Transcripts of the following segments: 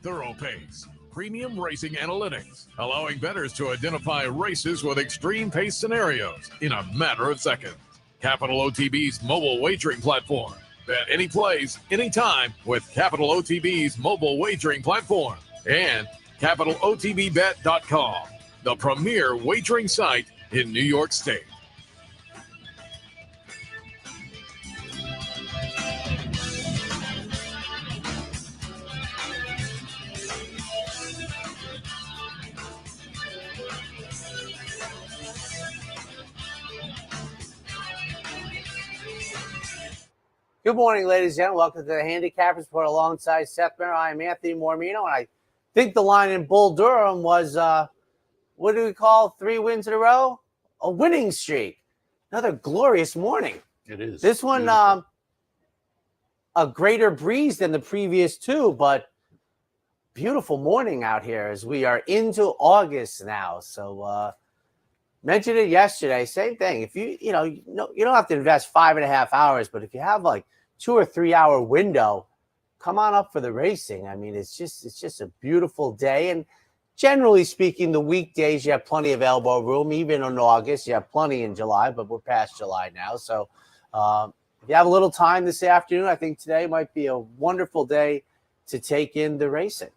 thorough pace, premium racing analytics, allowing bettors to identify races with extreme pace scenarios in a matter of seconds. Capital OTB's mobile wagering platform. Bet any place, anytime with Capital OTB's mobile wagering platform. And CapitalOTBBet.com, the premier wagering site in New York State. Good morning, ladies and gentlemen. Welcome to the Handicappers Report alongside Seth Merrow. I'm Anthony Mormino, and I think the line in Bull Durham was, what do we call 3 wins in a row? A winning streak. Another glorious morning. It is. This one, a greater breeze than the previous 2, but beautiful morning out here as we are into August now. So, mentioned it yesterday, same thing. If you don't have to invest 5.5 hours, but if you have like 2 or 3 hour window, come on up for the racing. I mean, it's just a beautiful day. And generally speaking, the weekdays, you have plenty of elbow room. Even in August, you have plenty in July, but we're past July now. So if you have a little time this afternoon, I think today might be a wonderful day to take in the racing.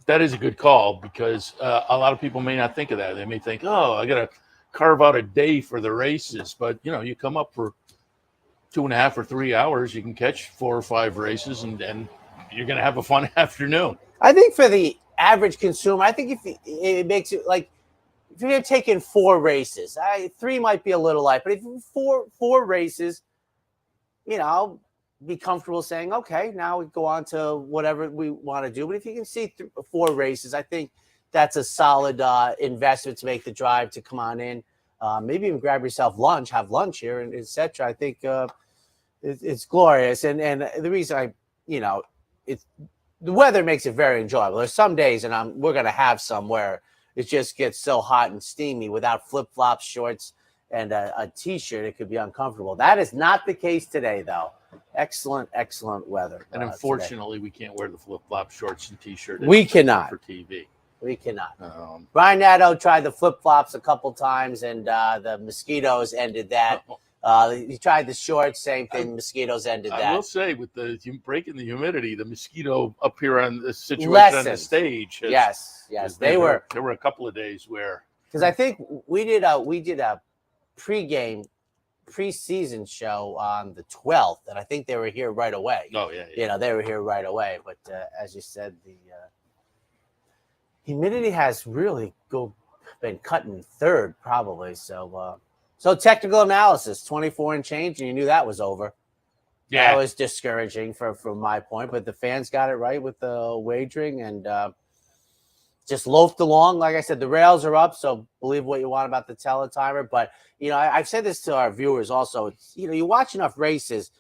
That is a good call because a lot of people may not think of that. They may think, oh, I got to carve out a day for the races. But, you come up for 2.5 or 3 hours, you can catch 4 or 5 races, and you're going to have a fun afternoon. I think for the average consumer, I think if it makes it like if you're taking 4 races, 3 might be a little light, but if 4 races, be comfortable saying, okay, now we go on to whatever we want to do. But if you can see 4 races, I think that's a solid investment to make the drive to come on in. Maybe even grab yourself lunch, have lunch here, and et cetera. I think it's glorious. And the reason it's the weather makes it very enjoyable. There's some days, and we're going to have some where it just gets so hot and steamy without flip-flops, shorts, and a T-shirt. It could be uncomfortable. That is not the case today, though. Excellent weather. And unfortunately, we can't wear the flip-flop shorts and T-shirt. We cannot. For TV. We cannot. Brian Nadeau tried the flip-flops a couple times, and the mosquitoes ended that. He tried the shorts, same thing. Mosquitoes ended that. I will say, with the breaking the humidity, the mosquito up here on the situation lessened. On the stage. Yes. There were a couple of days where, because I think we did a preseason show on the 12th, and I think they were here right away. Oh yeah. They were here right away. But as you said, the humidity has really been cut in third, probably. So technical analysis, 24 and change, and you knew that was over. Yeah, that was discouraging from my point. But the fans got it right with the wagering and just loafed along. Like I said, the rails are up, so believe what you want about the teletimer. But I've said this to our viewers also. You watch enough races,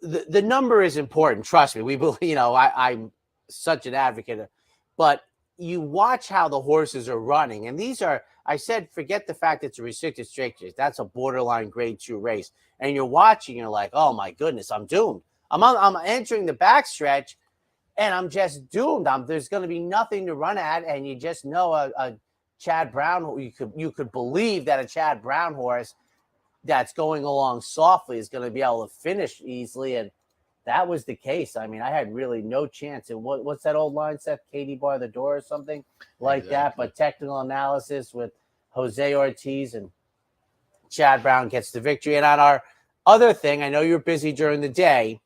the number is important. Trust me. We believe. I'm such an advocate, but you watch how the horses are running, and these are. I said, forget the fact it's a restricted straight race. That's a borderline grade 2 race, and you're watching. You're like, oh my goodness, I'm doomed. I'm entering the backstretch. And I'm just doomed. There's going to be nothing to run at, and you just know a Chad Brown. You could believe that a Chad Brown horse that's going along softly is going to be able to finish easily, and that was the case. I mean, I had really no chance. And what's that old line, Seth? Katie bar the door or something like that. But technical analysis with Jose Ortiz and Chad Brown gets the victory. And on our other thing, I know you're busy during the day.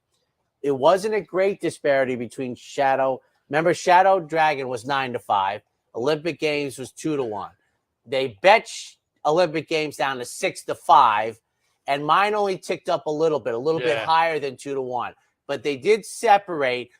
It wasn't a great disparity between Shadow. Remember, Shadow Dragon was 9-5. Olympic Games was 2-1. They bet Olympic Games down to 6-5, and mine only ticked up a little bit higher than 2-1. But they did separate.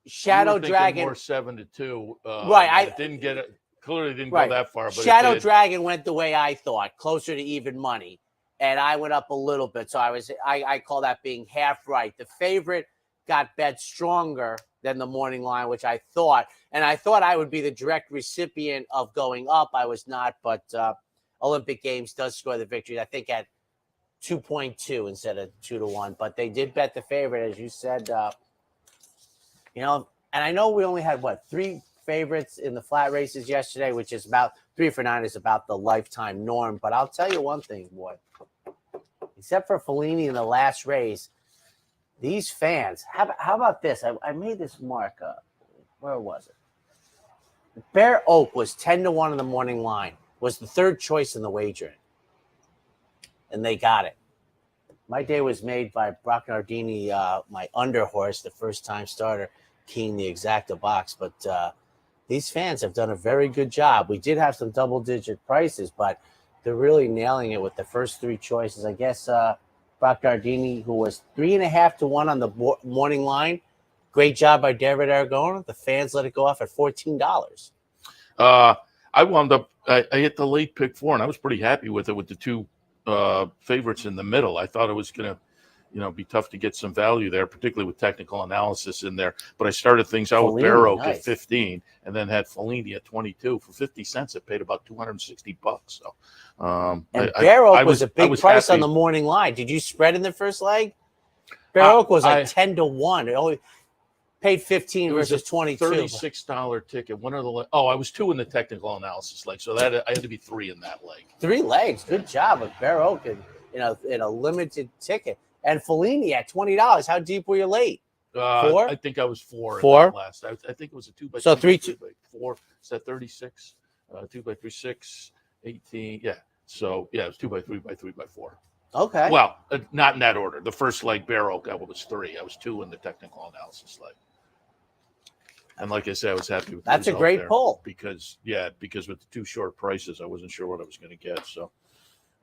Shadow Dragon more 7-2. Right, it didn't get it. Clearly didn't go that far. But Shadow Dragon went the way I thought, closer to even money. And I went up a little bit. So I call that being half right. The favorite got bet stronger than the morning line, which I thought. And I thought I would be the direct recipient of going up. I was not, but Olympic Games does score the victory, I think, at 2.2 instead of 2-1. But they did bet the favorite, as you said. And I know we only had, 3 favorites in the flat races yesterday, which is about 3 for 9 is about the lifetime norm. But I'll tell you one thing, boy. Except for Fellini in the last race, these fans, how about this? I made this mark up. Where was it? Bear Oak was 10-1 in the morning line, was the 3rd choice in the wagering. And they got it. My day was made by Brock Nardini, my underhorse, the first-time starter, keying the exacta box. But these fans have done a very good job. We did have some double-digit prices, but they're really nailing it with the first 3 choices. I guess Brock Nardini, who was 3.5 to 1 on the morning line, great job by David Aragona. The fans let it go off at $14. I wound up, I hit the late pick 4, and I was pretty happy with it with the 2 favorites in the middle. I thought it was going to, be tough to get some value there, particularly with technical analysis in there. But I started things out with Merrow at 15, and then had Fellini at 22 for 50 cents. It paid about $260. So, and Bear Oak was a big price happy on the morning line. Did you spread in the first leg? Bear Oak was like 10-1. It only paid 15 versus 22. $36 ticket. One of the I was 2 in the technical analysis leg, so that I had to be 3 in that leg. 3 legs. Good job with Bear Oak in a limited ticket. And Fellini at $20. How deep were you late? 4? I think I was 4. 4? In that last. I think it was a 2 by 2. So 3 2 by 4. Is that 36? 2 by 3 6 18. Yeah. So yeah, it was 2 by 3 by 3 by 4. Okay. Well, not in that order. The first leg, Bear Oak, I was 3. I was 2 in the technical analysis leg. And like I said, I was happy with that's a great pull because with the 2 short prices, I wasn't sure what I was going to get. So,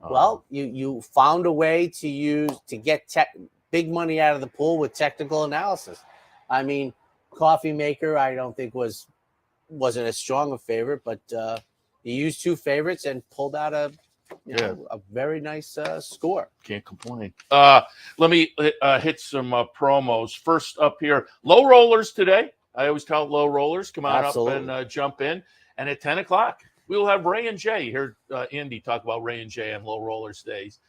well, you found a way to get big money out of the pool with technical analysis. I mean, Coffee Maker, I don't think wasn't as strong a favorite, but you used 2 favorites and pulled out a very nice score. Can't complain. Let me hit some promos. First up here, low rollers today. I always tell low rollers, come on Absolutely. up and jump in. And at 10 o'clock, we will have Ray and Jay. Heard Andy talk about Ray and Jay on low rollers days.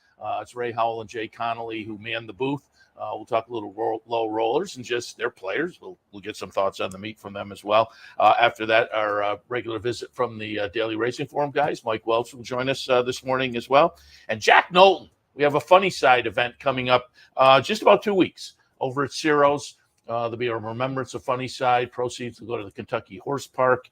It's Ray Howell and Jay Connolly who man the booth. We'll talk a little low rollers and just their players. We'll get some thoughts on the meet from them as well. After that, our regular visit from the Daily Racing Forum guys, Mike Welch, will join us this morning as well. And Jack Knowlton, we have a Funny Side event coming up just about 2 weeks over at Ciro's. There'll be a remembrance of Funny Side. Proceeds will go to the Kentucky Horse Park.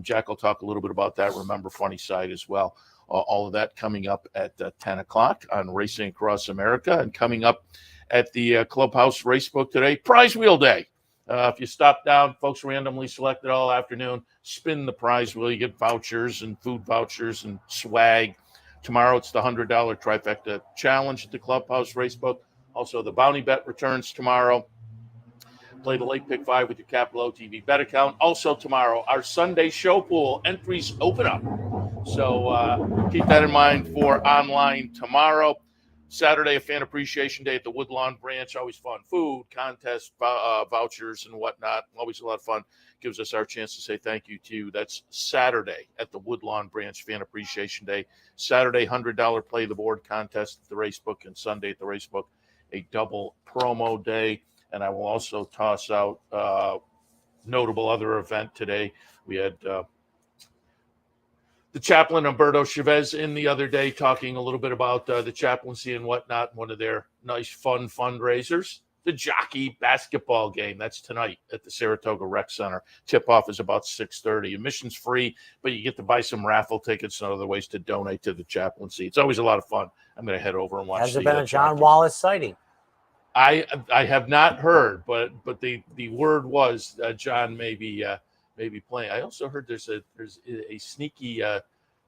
Jack will talk a little bit about that. Remember Funny Side as well. All of that coming up at 10 o'clock on Racing Across America. And coming up at the Clubhouse Racebook today, Prize Wheel Day. If you stop down, folks randomly selected all afternoon, spin the prize wheel. You get vouchers and food vouchers and swag. Tomorrow, it's the $100 Trifecta Challenge at the Clubhouse Racebook. Also, the Bounty Bet returns tomorrow. Play the late pick 5 with your Capital OTB bet account. Also tomorrow, our Sunday show pool entries open up. So keep that in mind for online tomorrow. Saturday, a fan appreciation day at the Woodlawn branch. Always fun. Food, contest, vouchers, and whatnot. Always a lot of fun. Gives us our chance to say thank you to you. That's Saturday at the Woodlawn branch, fan appreciation day. Saturday, $100 play the board contest at the Racebook, and Sunday at the Racebook, a double promo day. And I will also toss out notable other event today. We had the chaplain Humberto Chavez in the other day talking a little bit about the chaplaincy and whatnot, one of their nice, fun fundraisers. The Jockey basketball game, that's tonight at the Saratoga Rec Center. Tip-off is about 6:30. Admission's free, but you get to buy some raffle tickets and other ways to donate to the chaplaincy. It's always a lot of fun. I'm going to head over and watch. Has there been a John Wallace sighting? I have not heard, but the word was John may be playing. I also heard there's a sneaky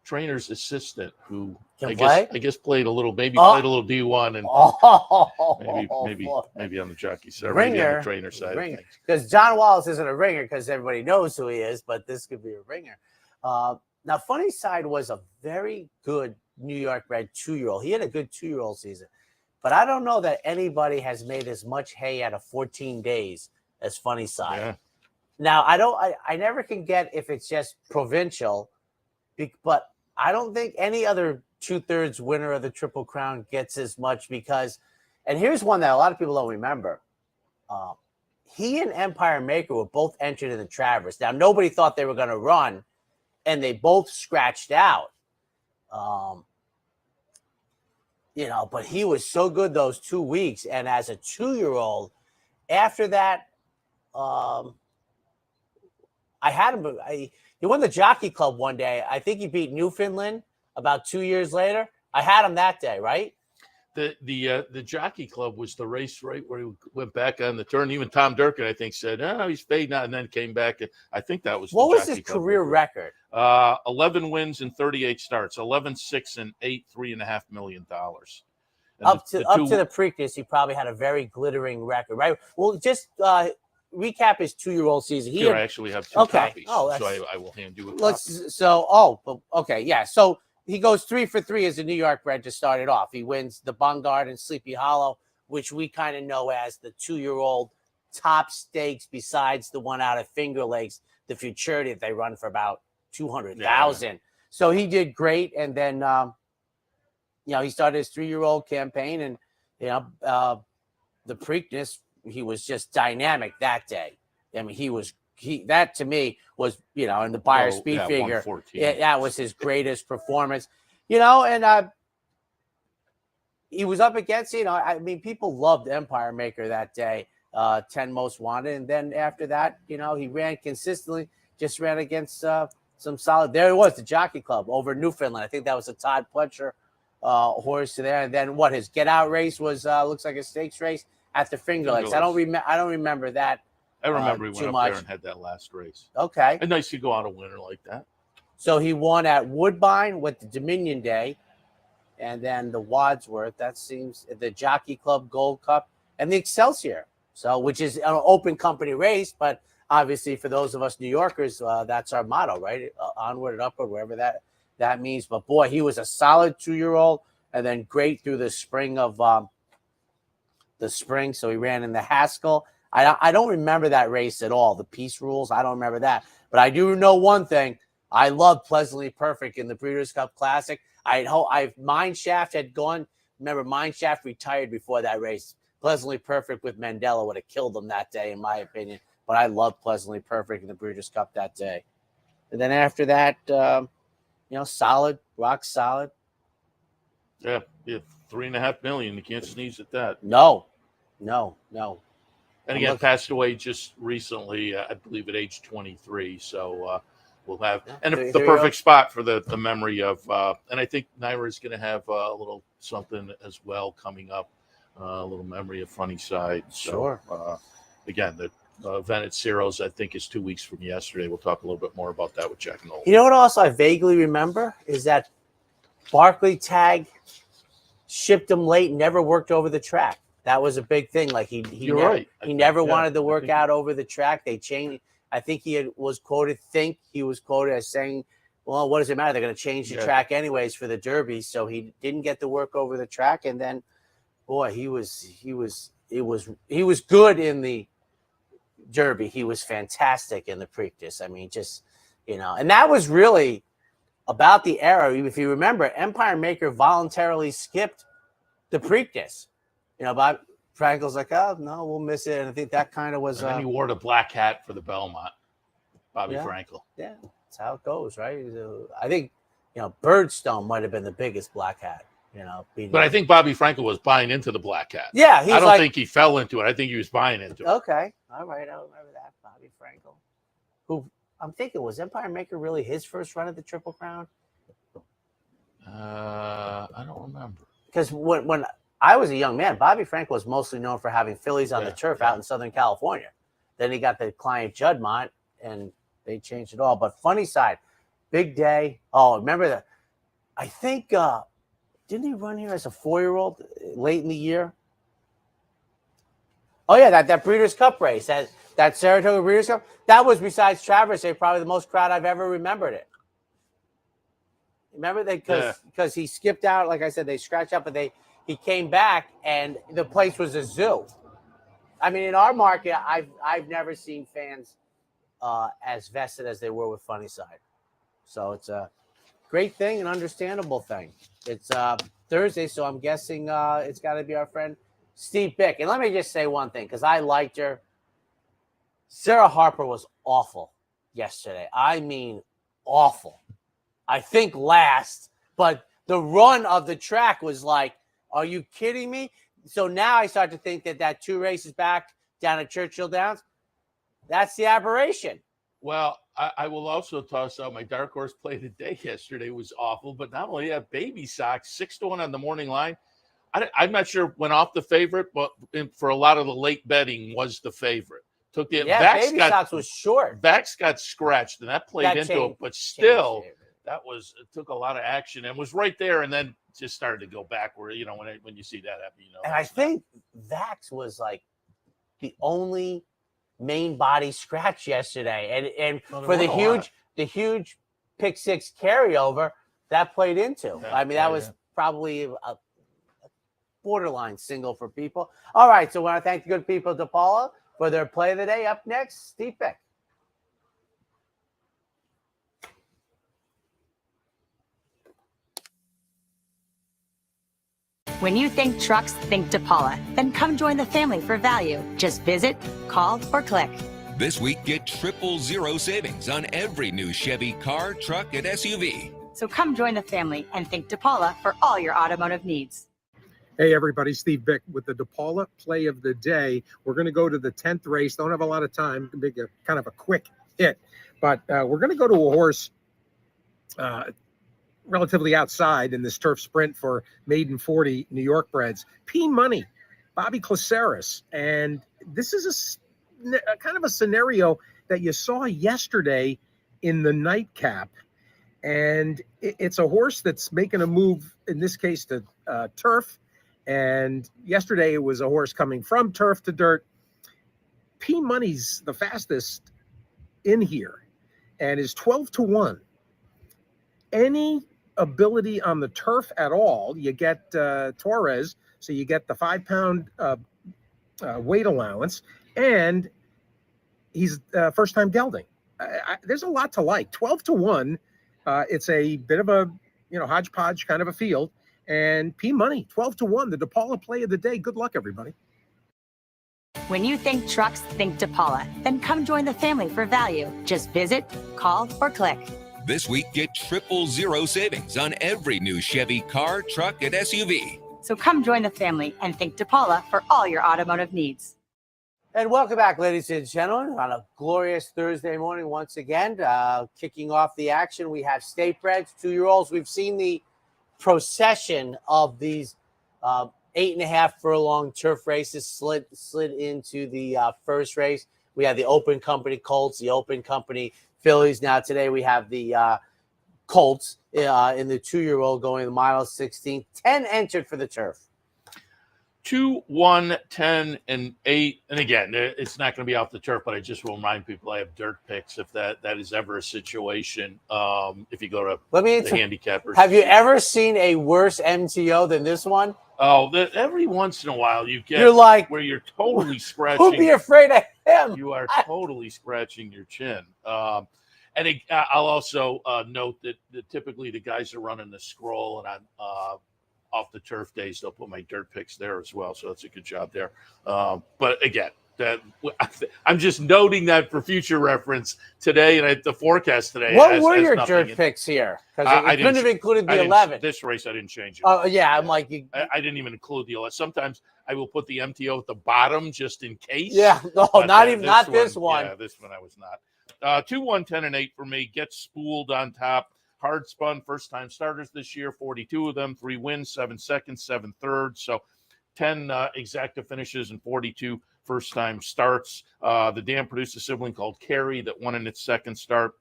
trainer's assistant who I guess played a little played a little D1 and maybe on the jockey side, maybe on the trainer side. Because John Wallace isn't a ringer because everybody knows who he is, but this could be a ringer. Now, Funny Side was a very good New York bred 2-year-old. He had a good 2-year-old season. But I don't know that anybody has made as much hay out of 14 days as Funny Side. Yeah. Now, I never can get if it's just provincial, but I don't think any other 2/3 winner of the Triple Crown gets as much because, and here's one that a lot of people don't remember. he and Empire Maker were both entered in the Travers. Now, nobody thought they were going to run, and they both scratched out. But he was so good those 2 weeks. And as a 2-year-old, after that, I had him. He won the Jockey Club one day. I think he beat Newfoundland about 2 years later. I had him that day, right? The Jockey Club was the race right where he went back on the turn. Even Tom Durkin, I think, said, "Oh, he's fading out," and then came back. I think that was what was his career record? 11 wins and 38 starts, 11-6 and 8, $3.5 million. Up to the Preakness, he probably had a very glittering record, right? Well, just recap his 2-year-old season. I actually have 2 copies, so I will hand you a copy. Okay, yeah. So he goes 3 for 3 as a New York bred to start it off. He wins the Bungard and Sleepy Hollow, which we kind of know as the 2-year-old top stakes besides the one out at Finger Lakes, the Futurity that they run for about 200,000. Yeah. So he did great. And then, he started his 3-year-old campaign, and, the Preakness, he was just dynamic that day. I mean, that to me was, in the Buyer speed figure, that was his greatest performance, and he was up against, people loved Empire Maker that day, 10 Most Wanted. And then after that, he ran consistently, just ran against some solid. There it was, the Jockey Club over Newfoundland. I think that was a Todd Pletcher horse there. And then his Get Out race was, looks like a stakes race at the Finger Lakes. I don't remember that. I remember he went up there and had that last race. Okay. And nice to go out a winner like that. So he won at Woodbine with the Dominion Day, and then the Wadsworth. That seems the Jockey Club Gold Cup and the Excelsior. So, which is an open company race, but obviously for those of us New Yorkers, that's our motto, right? Onward and upward, wherever that means. But boy, he was a solid 2-year-old, and then great through the spring of So he ran in the Haskell. I don't remember that race at all. The Peace Rules, I don't remember that. But I do know one thing. I love Pleasantly Perfect in the Breeders' Cup Classic. Mineshaft had gone. Remember, Mineshaft retired before that race. Pleasantly Perfect with Mandela would have killed him that day, in my opinion. But I love Pleasantly Perfect in the Breeders' Cup that day. And then after that, solid, rock solid. Yeah, $3.5 million. You can't sneeze at that. No. And again, passed away just recently, I believe at age 23. So we'll have the perfect spot for the memory of, and I think Naira is going to have a little something as well coming up, a little memory of Funny Side. So, sure. Again, the event at Ciro's, I think, is 2 weeks from yesterday. We'll talk a little bit more about that with Jack Nolan. You know what also I vaguely remember is that Barkley Tag shipped him late, never worked over the track. That was a big thing. Like he never wanted to work out over the track. They changed. I think he was quoted as saying, "Well, what does it matter? They're going to change the track anyways for the Derby." So he didn't get to work over the track. And then, boy, he was good in the Derby. He was fantastic in the Preakness. I mean, and that was really about the era. If you remember, Empire Maker voluntarily skipped the Preakness. Bob Frankel's like, "Oh, no, we'll miss it." And I think that kind of was. And then he wore the black hat for the Belmont, Bobby Frankel. Yeah, that's how it goes, right? I think, Birdstone might have been the biggest black hat, But I think Bobby Frankel was buying into the black hat. Yeah, I don't think he fell into it. I think he was buying into it. Okay, all right, I remember that, Bobby Frankel. Who I'm thinking, was Empire Maker really his first run at the Triple Crown? I don't remember. Because when I was a young man, Bobby Frankel was mostly known for having fillies on the turf out in Southern California. Then he got the client Juddmont, and they changed it all. But Funny Side, big day. Oh, remember that? I think, didn't he run here as a 4-year-old late in the year? Oh, yeah, that Breeders' Cup race, that Saratoga Breeders' Cup. That was, besides Travers Day, probably the most crowd I've ever remembered it. Remember that? Because he skipped out. Like I said, they scratched up, but he came back, and the place was a zoo. I mean, in our market, I've never seen fans as vested as they were with Funny Side. So it's a great thing, an understandable thing. It's Thursday, so I'm guessing it's got to be our friend Steve Bick. And let me just say one thing, because I liked her. Sarah Harper was awful yesterday. I mean, awful. I think last, but the run of the track was like, are you kidding me? So now I start to think that 2 races back down at Churchill Downs, that's the aberration. Well, I will also toss out my dark horse play of the day yesterday was awful, but not only that, Baby Sox 6-1 on the morning line. I'm not sure went off the favorite, but for a lot of the late betting was the favorite. Took the Baby Sox was short. Vax got scratched, and that played into it, but still, it took a lot of action and was right there, and then just started to go backward. When you see that happen, And I think Vax was like the only main body scratch yesterday, and for the huge pick 6 carryover that played into. I mean, that was probably a borderline single for people. All right, so I want to thank the good people at DePaula for their play of the day. Up next, Steve Beck. When you think trucks, think DePaula. Then come join the family for value. Just visit, call, or click. This week, get 000 savings on every new Chevy car, truck, and SUV. So come join the family and think DePaula for all your automotive needs. Hey, everybody, Steve Bick with the DePaula play of the day. We're going to go to the 10th race. Don't have a lot of time. Make a kind of a quick hit. But we're going to go to a horse relatively outside in this turf sprint for maiden 40 New York breds. P Money, Bobby Claceris. And this is a kind of a scenario that you saw yesterday in the nightcap. And it's a horse that's making a move, in this case, to turf. And yesterday it was a horse coming from turf to dirt. P Money's the fastest in here and is 12-1. Any ability on the turf at all, you get Torres, so you get the 5-pound weight allowance, and he's first-time gelding. There's a lot to like. 12-1. It's a bit of a hodgepodge kind of a field. And P Money, 12-1, the DePaula play of the day. Good luck, everybody. When you think trucks, think DePaula. Then come join the family for value. Just visit, call, or click. This week, get 000 savings on every new Chevy car, truck, and SUV. So come join the family and think DePaula for all your automotive needs. And welcome back, ladies and gentlemen, on a glorious Thursday morning once again. Kicking off the action, we have state breds, 2-year-olds. We've seen the procession of these 8.5 furlong turf races slid into the first race. We have the Open Company Colts, the Open Company Fillies. Now today we have the Colts in the 2-year-old going the mile 16. 10 entered for the turf. 2, 1, 10, and 8. And again, it's not going to be off the turf, but I just will remind people I have dirt picks if that is ever a situation. If you go to the Handicappers. Have you ever seen a worse MTO than this one? Oh, every once in a while you get where you're totally scratching. Who'd be afraid of him? You are totally scratching your chin. And I'll also note that typically the guys are running the scroll, and I'm off the turf days, they'll put my dirt picks there as well. So that's a good job there. But again, I'm just noting that for future reference today and the forecast today. What were your dirt picks here? Because I couldn't have included the 11. This race, I didn't change it. Oh, yeah. I'm like, I didn't even include the 11. Sometimes I will put the MTO at the bottom just in case. Yeah. No, not this one. Yeah, this one I was not. 2, 1, 10, and 8 for me. Gets spooled on top. Hard spun, first time starters this year, 42 of them, 3 wins, 7 seconds, 7 thirds. So 10 exacta finishes and 42 first time starts. The dam produced a sibling called Carrie that won in its second start.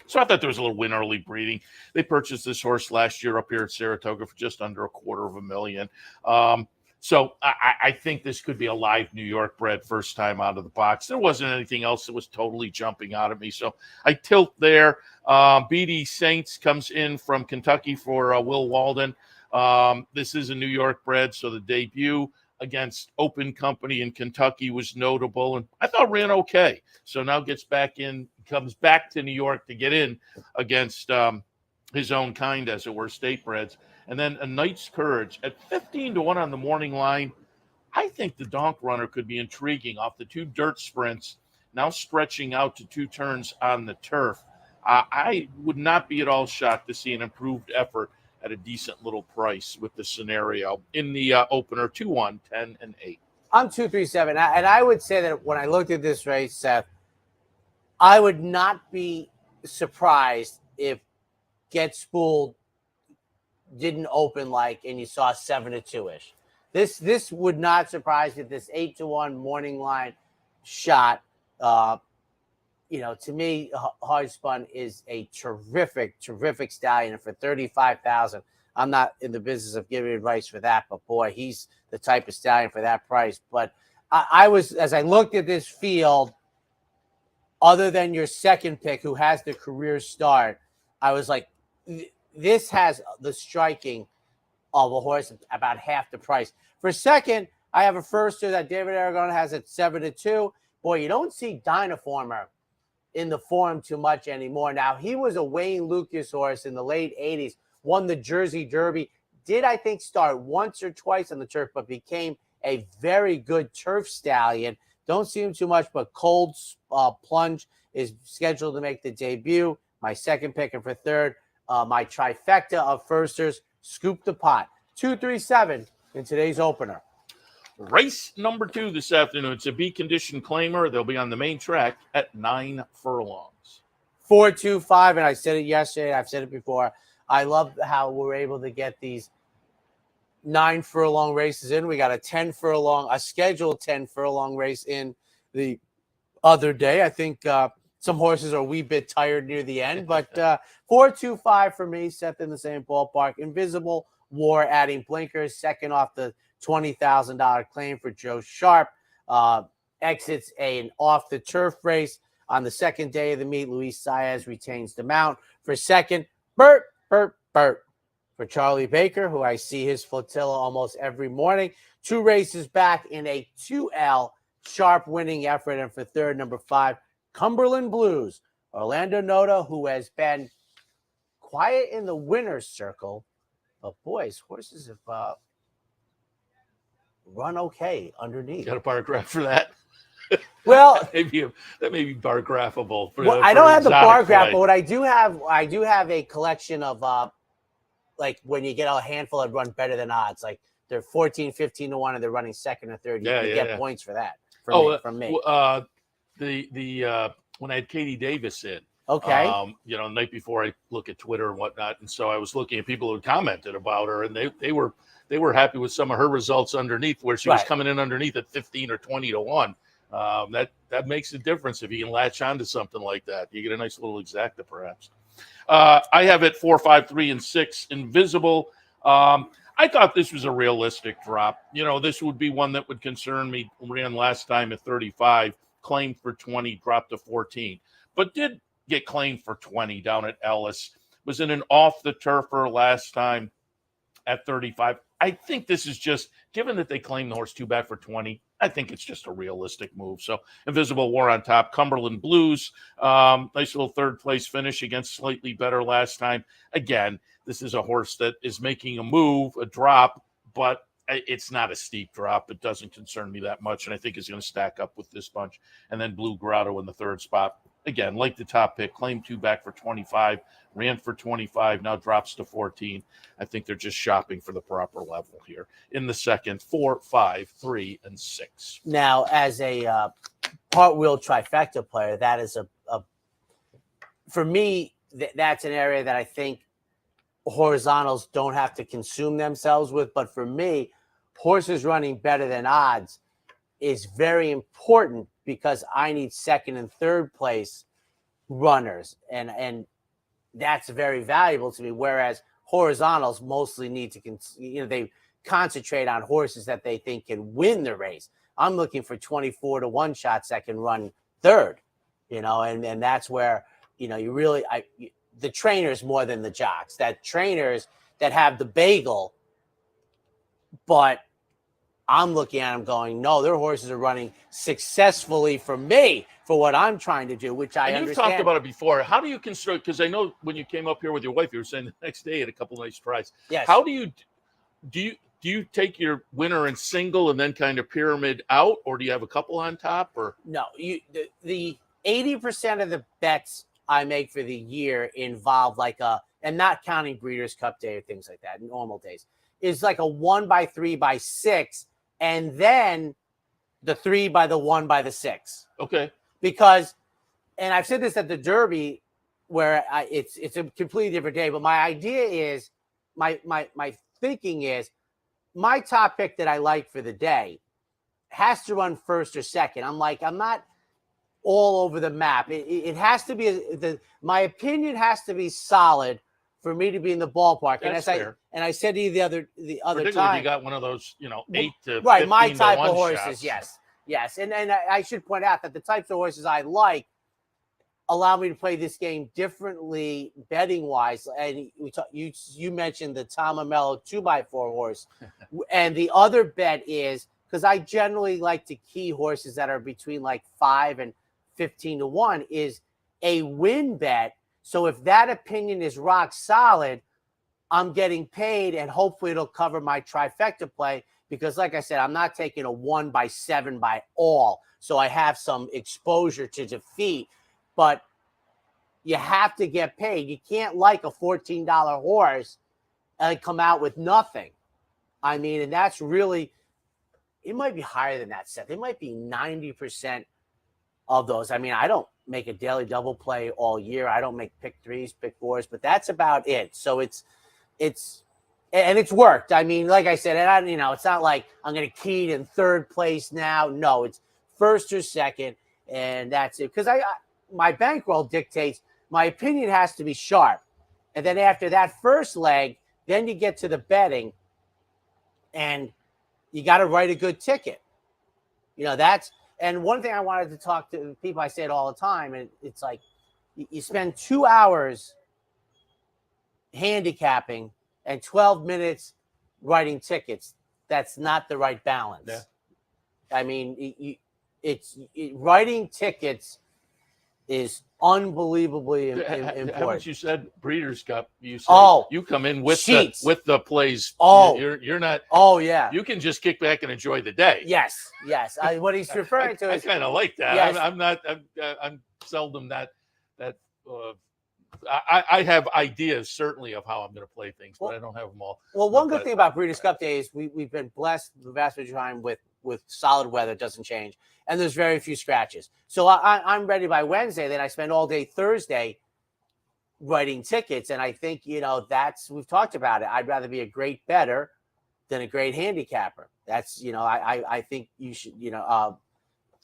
So I thought there was a little win early breeding. They purchased this horse last year up here at Saratoga for just under $250,000. So I think this could be a live New York bred first time out of the box. There wasn't anything else that was totally jumping out at me. So I tilt there. BD Saints comes in from Kentucky for Will Walden. This is a New York bred, so the debut against Open Company in Kentucky was notable, and I thought ran okay. So now gets back in, comes back to New York to get in against his own kind, as it were, state breds. And then a Knight's Courage at 15-1 on the morning line. I think the donk runner could be intriguing off the 2 dirt sprints. now stretching out to 2 turns on the turf. I would not be at all shocked to see an improved effort at a decent little price with the scenario in the opener 2-1, 10, and 8. I'm 2-3-7, and I would say that when I looked at this race, Seth, I would not be surprised if Get Spooled didn't open and you saw 7-2 ish. This would not surprise me if this 8-1 morning line shot. To me, Hard Spun is a terrific stallion, and for 35,000, I'm not in the business of giving advice for that, but boy, he's the type of stallion for that price. But I was, as I looked at this field, other than your second pick, who has the career start, I was like, this has the striking of a horse about half the price. For second, I have a firster that David Aragon has at 7-2. Boy, you don't see Dynaformer in the form too much anymore. Now, he was a Wayne Lucas horse in the late 80s, won the Jersey Derby, did, I think, start once or twice on the turf, but became a very good turf stallion. Don't see him too much, but Cold Plunge is scheduled to make the debut. My second pick, and for third, my trifecta of firsters, Scoop the Pot. 2-3-7 in today's opener. Race number 2 this afternoon. It's a B condition claimer. They'll be on the main track at 9 furlongs. 4-2-5, and I said it yesterday. I've said it before. I love how we're able to get these 9 furlong races in. We got a scheduled 10 furlong race in the other day. I think some horses are a wee bit tired near the end, but 4-2-5 for me, Seth, in the same ballpark. Invisible War adding blinkers, second off the $20,000 claim for Joe Sharp. Exits an off the turf race on the second day of the meet. Luis Saez retains the mount. For second, Bert. For Charlie Baker, who I see his flotilla almost every morning. 2 races back in a 2L Sharp winning effort. And for third, number 5, Cumberland Blues. Orlando Noda, who has been quiet in the winner's circle. But boys, horses have run okay underneath. Got a bar graph for that? Well, that may be bar graphable. I don't have the bar graph, but what I do have a collection of when you get a handful that run better than odds, like they're 14, 15 to 1, and they're running second or third. You get points for that from me. When I had Katie Davis in, okay, the night before, I look at Twitter and whatnot, and so I was looking at people who had commented about her, and they were happy with some of her results underneath, where she was coming in underneath at 15 or 20 to 1. That makes a difference if you can latch onto something like that. You get a nice little exacta, perhaps. I have it 4, 5, 3, and 6. Invisible. I thought this was a realistic drop. This would be one that would concern me. Ran last time at 35, claimed for 20, dropped to 14, but did get claimed for 20 down at Ellis. Was in an off the turfer last time at 35. I think this is just, given that they claimed the horse 2 back for 20, I think it's just a realistic move. So Invisible War on top. Cumberland Blues, nice little third place finish against slightly better last time. Again, this is a horse that is making a move, a drop, but it's not a steep drop. It doesn't concern me that much, and I think it's going to stack up with this bunch. And then Blue Grotto in the third spot. Again, like the top pick, claimed 2 back for 25, ran for 25, now drops to 14. I think they're just shopping for the proper level here. In the second, 4, 5, 3, and 6. Now, as a part-wheel trifecta player, that is for me, that's an area that I think horizontals don't have to consume themselves with. But for me, horses running better than odds is very important, because I need second and third place runners, and that's very valuable to me. Whereas horizontals mostly need to, they concentrate on horses that they think can win the race. I'm looking for 24 to 1 shots that can run third, and that's where, you really, the trainers more than the jocks, that trainers that have the bagel, but I'm looking at them going, no, their horses are running successfully for me for what I'm trying to do, which I understand. You've talked about it before. How do you construct, because I know when you came up here with your wife, you were saying the next day had a couple of nice tries. Yes. How do you do you take your winner and single and then kind of pyramid out, or do you have a couple on top? Or no, the 80% of the bets I make for the year involve like and not counting Breeders' Cup Day or things like that, normal days, is like a 1x3x6, and then the 3x1x6. Okay. Because, and I've said this at the Derby, where it's a completely different day, but my idea is, my thinking is, my top pick that I like for the day has to run first or second. I'm not all over the map. It has to be my opinion has to be solid for me to be in the ballpark. That's and fair. I said to you the other Particularly time, if you got one of those, 8 to right, 15 my to type 1 of horses. shots. Yes, and I should point out that the types of horses I like allow me to play this game differently betting wise. And you mentioned the Tom Merrow 2x4 horse, and the other bet is, because I generally like to key horses that are between like 5 and 15 to 1, is a win bet. So if that opinion is rock solid, I'm getting paid, and hopefully it'll cover my trifecta play. Because like I said, I'm not taking a 1x7 by all. So I have some exposure to defeat, but you have to get paid. You can't like a $14 horse and come out with nothing. I mean, and that's really, it might be higher than that, Seth. It might be 90% of those. I mean, I don't make a daily double play all year. I don't make pick 3s, pick 4s, but that's about it. So it's worked. I mean, like I said, and it's not like I'm going to key in third place now. No, it's first or second, and that's it. Because my bankroll dictates my opinion has to be sharp. And then after that first leg, then you get to the betting, and you got to write a good ticket. And one thing I wanted to talk to people, I say it all the time, and it's like you spend 2 hours handicapping and 12 minutes writing tickets. That's not the right balance. Yeah. I mean, writing tickets is unbelievably important. Haven't you said Breeders' Cup? You said you come in with the plays. You're not. Oh yeah. You can just kick back and enjoy the day. Yes. What he's referring to is, I kind of like that. Yes. I'm seldom that. I have ideas certainly of how I'm going to play things, but I don't have them all. Well, one good thing about Breeders' Cup Day is we've been blessed the vast majority of the time with solid weather. It doesn't change, and there's very few scratches. So I'm ready by Wednesday. Then I spend all day Thursday writing tickets, and I think we've talked about it. I'd rather be a great bettor than a great handicapper. That's I think you should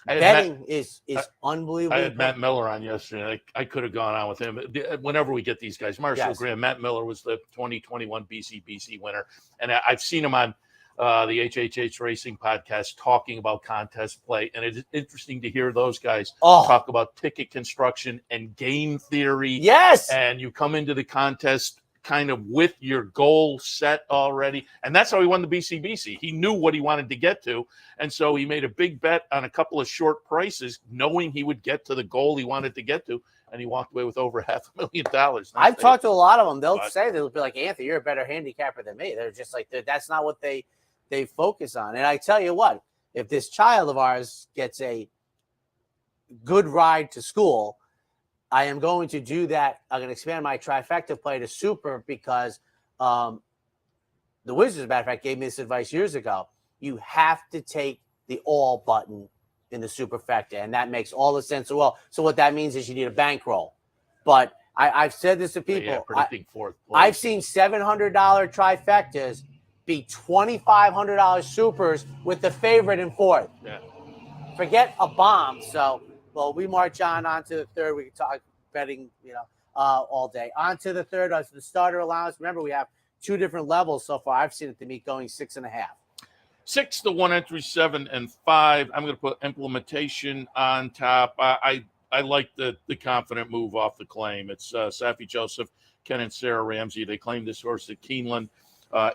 betting is unbelievable. I had Matt Miller on yesterday. I could have gone on with him. Whenever we get these guys, Marshall Graham, Matt Miller was the 2021 BCBC winner, and I've seen him on the HHH Racing podcast talking about contest play, and it's interesting to hear those guys talk about ticket construction and game theory. Yes, and you come into the contest kind of with your goal set already, and that's how he won the BCBC. He knew what he wanted to get to, and so he made a big bet on a couple of short prices, knowing he would get to the goal he wanted to get to, and he walked away with over $500,000. I've talked to a lot of them. They'll be like, Anthony, you're a better handicapper than me. They're just like, that's not what they focus on. And I tell you what, if this child of ours gets a good ride to school, I am going to do that. I'm going to expand my trifecta play to super, because the Wizards, as a matter of fact, gave me this advice years ago. You have to take the all button in the superfecta, and that makes all the sense in the world. So what that means is you need a bankroll. But I've said this to people. Predicting fourth place. I've seen $700 trifectas be $2,500 supers with the favorite in fourth. Yeah. Forget a bomb. So, we march on to the third. We can talk betting, all day. On to the third, the starter allowance. Remember, we have 2 different levels so far. I've seen it to me going 6.5. 6 to 1 entry, 7 and 5. I'm going to put implementation on top. I like the confident move off the claim. It's Safi Joseph, Ken and Sarah Ramsey. They claimed this horse at Keeneland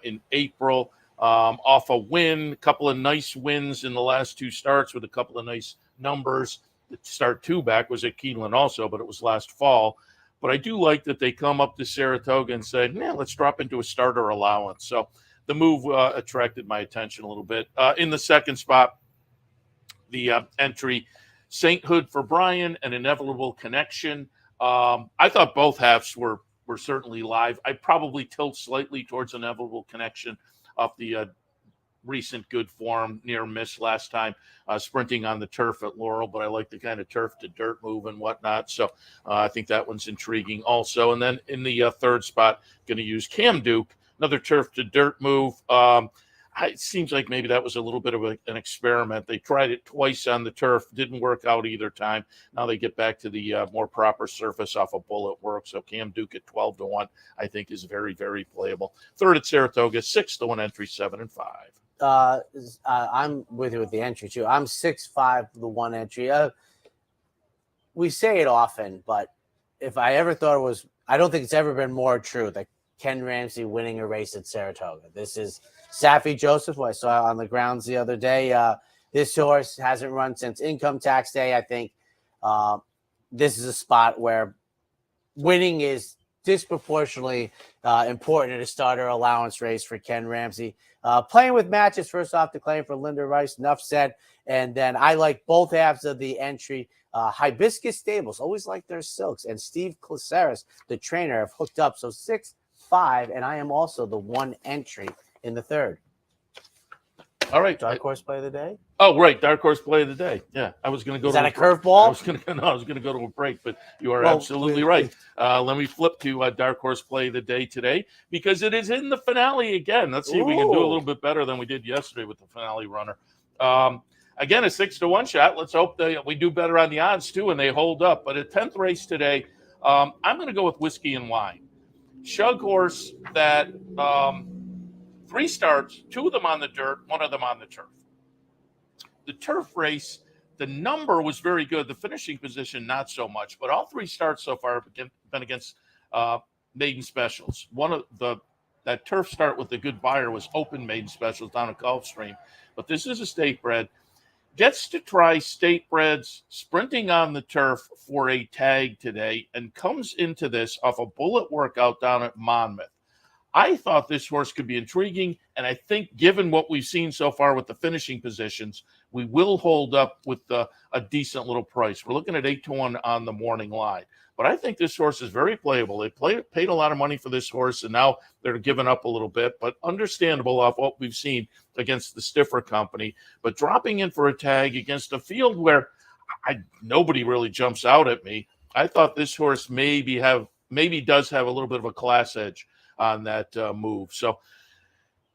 in April off a win. A couple of nice wins in the last 2 starts with a couple of nice numbers. The start 2 back was at Keeneland also, but it was last fall. But I do like that they come up to Saratoga and said, let's drop into a starter allowance. So the move attracted my attention a little bit. In the second spot, the entry, Sainthood for Brian, an Inevitable Connection. I thought both halves were certainly live. I probably tilt slightly towards Inevitable Connection off the recent good form, near miss last time, sprinting on the turf at Laurel, but I like the kind of turf to dirt move and whatnot. So I think that one's intriguing also. And then in the third spot, going to use Cam Duke, another turf to dirt move. It seems like maybe that was a little bit of an experiment. They tried it twice on the turf, didn't work out either time. Now they get back to the more proper surface off a Bullet Work. So Cam Duke at 12-1, I think, is very, very playable. Third at Saratoga, 6-1 entry, 7 and 5. I'm with you with the entry too. I'm 6-5 the one entry. We say it often, but if I ever thought it was, I don't think it's ever been more true that Ken Ramsey winning a race at Saratoga. This is Saffie Joseph, who I saw on the grounds the other day. This horse hasn't run since Income Tax Day. I think this is a spot where winning is disproportionately important in a starter allowance race for Ken Ramsey. Playing with matches, first off, the claim for Linda Rice, enough said. And then I like both halves of the entry. Hibiscus Stables, always like their silks. And Steve Claceris, the trainer, have hooked up. So 6-5, and I am also the one entry in the third. All right. Dark horse play of the day? Oh, right. Dark horse play of the day. Yeah. I was going to go Is that a curveball? I was going to go to a break, but you are absolutely right. Let me flip to dark horse play of the day today because it is in the finale again. Let's see if we can do a little bit better than we did yesterday with the finale runner. Again, a 6-1 shot. Let's hope that we do better on the odds too, and they hold up. But a 10th race today, I'm going to go with Whiskey and Wine. Shug horse that 3 starts, 2 of them on the dirt, 1 of them on the turf. The turf race, the number was very good. The finishing position, not so much. But all 3 starts so far have been against maiden specials. One of that turf start with the good buyer was open maiden specials down at Gulfstream. But this is a state bred. Gets to try state breds sprinting on the turf for a tag today and comes into this off a Bullet Workout down at Monmouth. I thought this horse could be intriguing, and I think given what we've seen so far with the finishing positions, we will hold up with a decent little price. We're looking at 8-1 on the morning line. But I think this horse is very playable. They paid a lot of money for this horse, and now they're giving up a little bit, but understandable off what we've seen against the stiffer company. But dropping in for a tag against a field where nobody really jumps out at me, I thought this horse maybe does have a little bit of a class edge on that move. So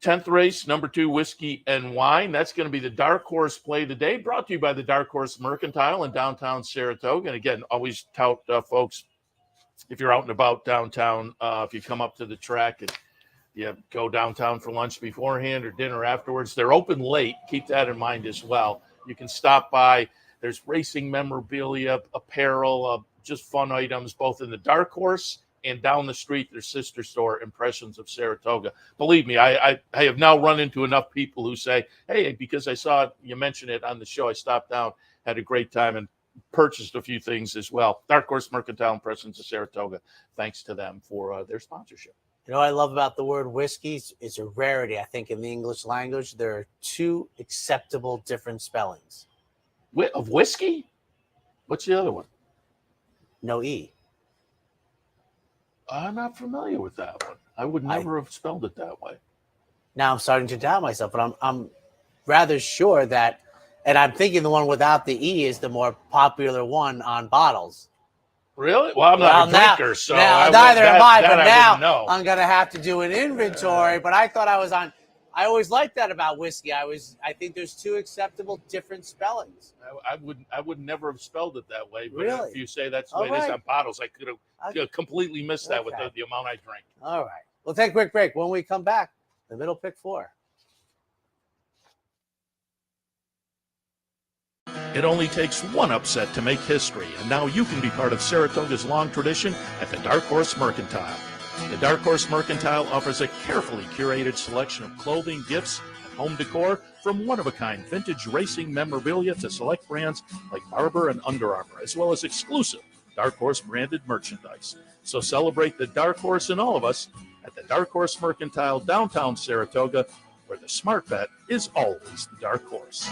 10th race, number 2, Whiskey and Wine. That's going to be the dark horse play of the day, brought to you by the Dark Horse Mercantile in downtown Saratoga. And again, always tout folks, if you're out and about downtown, if you come up to the track and you go downtown for lunch beforehand or dinner afterwards, they're open late. Keep that in mind as well. You can stop by. There's racing memorabilia, apparel, just fun items, both in the dark horse and down the street, their sister store, Impressions of Saratoga. Believe me, I have now run into enough people who say, hey, because I saw you mention it on the show, I stopped down, had a great time, and purchased a few things as well. Dark Horse Mercantile, Impressions of Saratoga. Thanks to them for their sponsorship. You know what I love about the word whiskey? It's a rarity, I think, in the English language. There are 2 acceptable different spellings. Of whiskey? What's the other one? No E. I'm not familiar with that one. I would never have spelled it that way. Now I'm starting to doubt myself, but I'm rather sure that, and I'm thinking the one without the E is the more popular one on bottles. Really? Well, I'm not a drinker, so neither am I. But now I'm going to have to do an inventory. But I thought I was on. I always liked that about whiskey. I think there's 2 acceptable different spellings. I would never have spelled it that way. But really? If you say that's the way it is on bottles, I could have completely missed that with the amount I drank. All right. We'll take a quick break. When we come back, the middle pick 4. It only takes one upset to make history, and now you can be part of Saratoga's long tradition at the Dark Horse Mercantile. The Dark Horse Mercantile offers a carefully curated selection of clothing, gifts, and home decor, from one-of-a-kind vintage racing memorabilia to select brands like Barber and Under Armour, as well as exclusive Dark Horse branded merchandise. So celebrate the Dark Horse in all of us at the Dark Horse Mercantile, downtown Saratoga, where the smart bet is always the dark horse.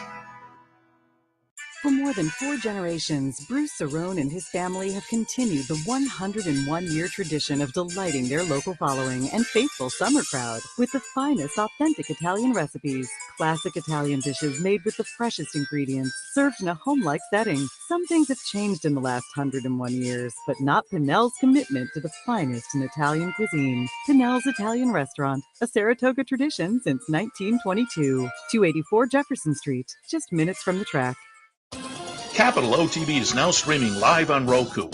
For more than 4 generations, Bruce Cerrone and his family have continued the 101-year tradition of delighting their local following and faithful summer crowd with the finest authentic Italian recipes. Classic Italian dishes made with the freshest ingredients, served in a home-like setting. Some things have changed in the last 101 years, but not Pinnell's commitment to the finest in Italian cuisine. Pinnell's Italian Restaurant, a Saratoga tradition since 1922. 284 Jefferson Street, just minutes from the track. Capital OTB is now streaming live on Roku.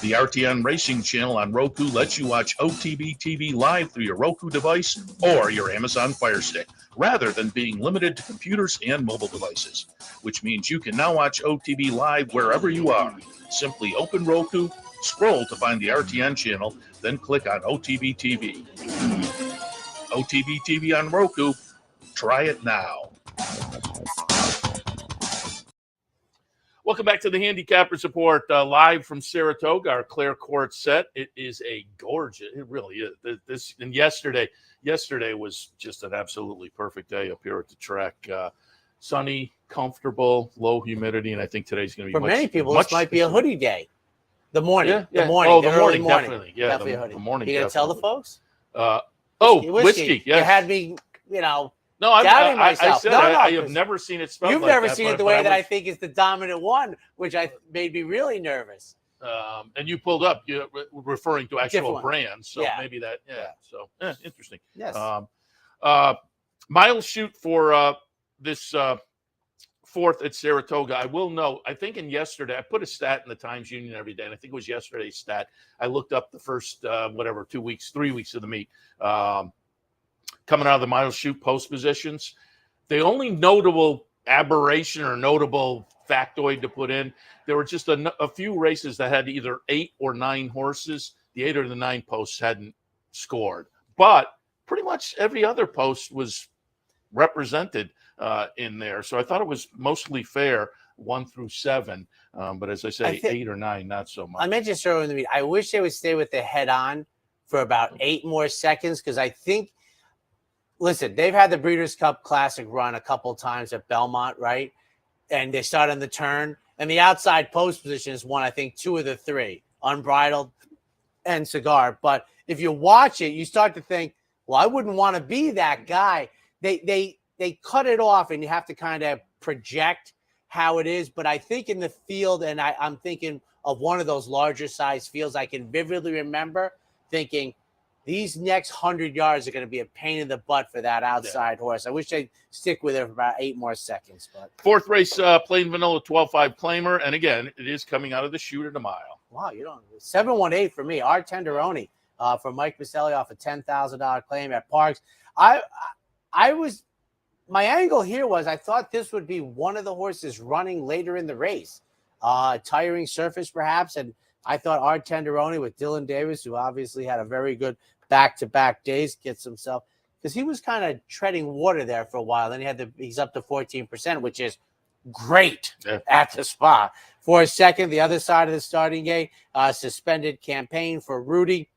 The RTN Racing channel on Roku lets you watch OTB TV live through your Roku device or your Amazon Fire Stick, rather than being limited to computers and mobile devices, which means you can now watch OTB live wherever you are. Simply open Roku, scroll to find the RTN channel, then click on OTB TV. OTB TV on Roku. Try it now. Welcome back to the Handicappers Report, live from Saratoga, our Clare Court set. It is a gorgeous, it really is. And yesterday was just an absolutely perfect day up here at the track. Sunny, comfortable, low humidity, and I think today's going to be for many people. This might be a hoodie day. The morning, the morning, oh, the the early morning, morning, definitely, yeah, definitely a hoodie. the morning. You gonna tell the folks? Whiskey. Yes. You had me, No, doubting I myself. said no, I have never seen it spelled. You've like never that, seen but, it the way that I think is the dominant one, which made me really nervous. And you pulled up, you referring to actual brands, so yeah. maybe that. Yeah. So interesting. Yes. Mile shoot for this fourth at Saratoga. I will note, I think yesterday, I put a stat in the Times Union every day, and I think it was yesterday's stat. I looked up the first, 3 weeks of the meet. Coming out of the mile shoot post positions. The only notable aberration or notable factoid to put in, there were just a few races that had either 8 or 9 horses. The 8 or the 9 posts hadn't scored. But pretty much every other post was represented in there. So I thought it was mostly fair, 1 through 7. But as I say, 8 or 9, not so much. I mentioned earlier in the meet, I wish they would stay with the head on for about 8 more seconds, because I think, listen, they've had the Breeders' Cup Classic run a couple times at Belmont, right? And they start on the turn. And the outside post positions won, I think, 2 of the 3, Unbridled and Cigar. But if you watch it, you start to think, well, I wouldn't want to be that guy. They cut it off, and you have to kind of project how it is. But I think in the field, and I'm thinking of one of those larger size fields, I can vividly remember thinking, these next 100 yards are going to be a pain in the butt for that outside horse. I wish they'd stick with it for about 8 more seconds. But fourth race, plain vanilla 12-5 claimer. And again, it is coming out of the chute at a mile. Wow, 718 for me. Art Tenderoni for Mike Maselli off a $10,000 claim at Parks. My angle here was I thought this would be one of the horses running later in the race. Tiring surface perhaps. And I thought Art Tenderoni with Dylan Davis, who obviously had a very good back-to-back days, gets himself, because he was kind of treading water there for a while. Then he's up to 14%, which is great at the spot. For a second, the other side of the starting gate, suspended campaign for Rudy.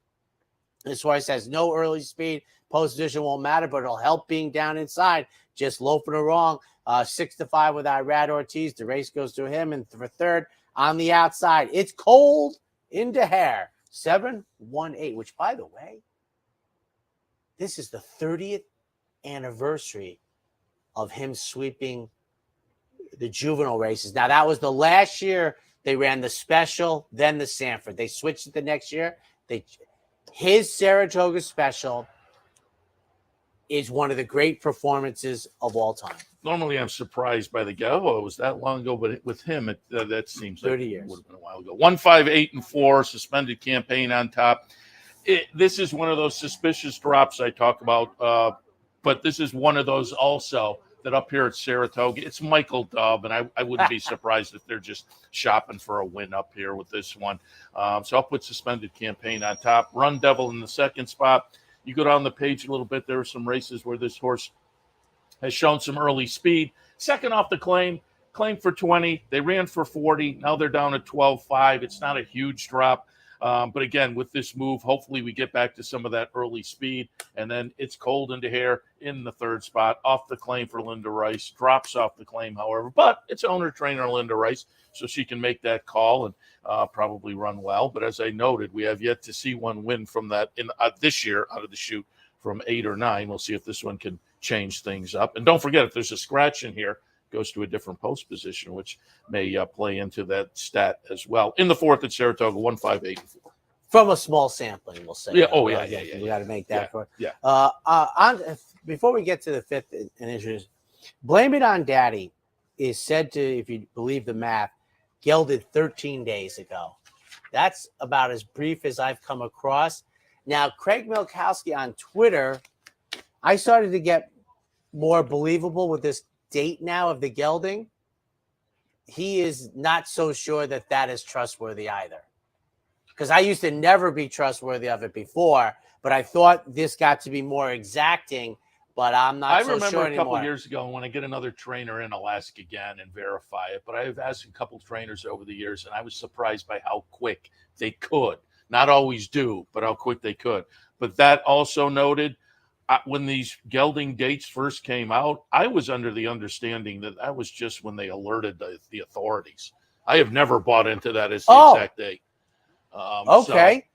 This horse has no early speed. Post position won't matter, but it'll help being down inside. Just loafing along. 6-5 with Irad Ortiz. The race goes to him. And for third, on the outside, it's cold into hair. 718, which, by the way, this is the 30th anniversary of him sweeping the juvenile races. Now, that was the last year they ran the special, then the Sanford. They switched it the next year. His Saratoga special is one of the great performances of all time. Normally, I'm surprised by the guy. Oh, it was that long ago, but with him, that seems 30 like years. It would have been a while ago. 1, 5, 8, and 4, suspended campaign on top. This is one of those suspicious drops I talk about, but this is one of those also that up here at Saratoga, it's Michael Dove, and I wouldn't be surprised if they're just shopping for a win up here with this one. So I'll put suspended campaign on top. Run Devil in the second spot. You go down the page a little bit, there are some races where this horse has shown some early speed. Second off the claim for 20. They ran for 40. Now they're down at 12-5. It's not a huge drop. But again, with this move, hopefully we get back to some of that early speed. And then it's cold into here in the third spot, off the claim for Linda Rice, drops off the claim, however. But it's owner-trainer Linda Rice, so she can make that call and probably run well. But as I noted, we have yet to see one win from that in this year out of the chute from 8 or 9. We'll see if this one can change things up. And don't forget, if there's a scratch in here, goes to a different post position, which may play into that stat as well. In the fourth at Saratoga, 1-5-8-4. From a small sampling, we'll say. Yeah. Oh, We got to make that. Before we get to the fifth initiative, Blame It on Daddy is said to, if you believe the math, gelded 13 days ago. That's about as brief as I've come across. Now, Craig Milkowski on Twitter, I started to get more believable with this date now of the gelding. He is not so sure that that is trustworthy either. Because I used to never be trustworthy of it before, but I thought this got to be more exacting, but I'm not so sure anymore. I remember a couple years ago when I get another trainer in, I'll ask again and verify it. But I've asked a couple trainers over the years, and I was surprised by how quick they could. Not always do, but how quick they could. But that also noted, when these gelding dates first came out, I was under the understanding that was just when they alerted the authorities. I have never bought into that as the exact date. Okay.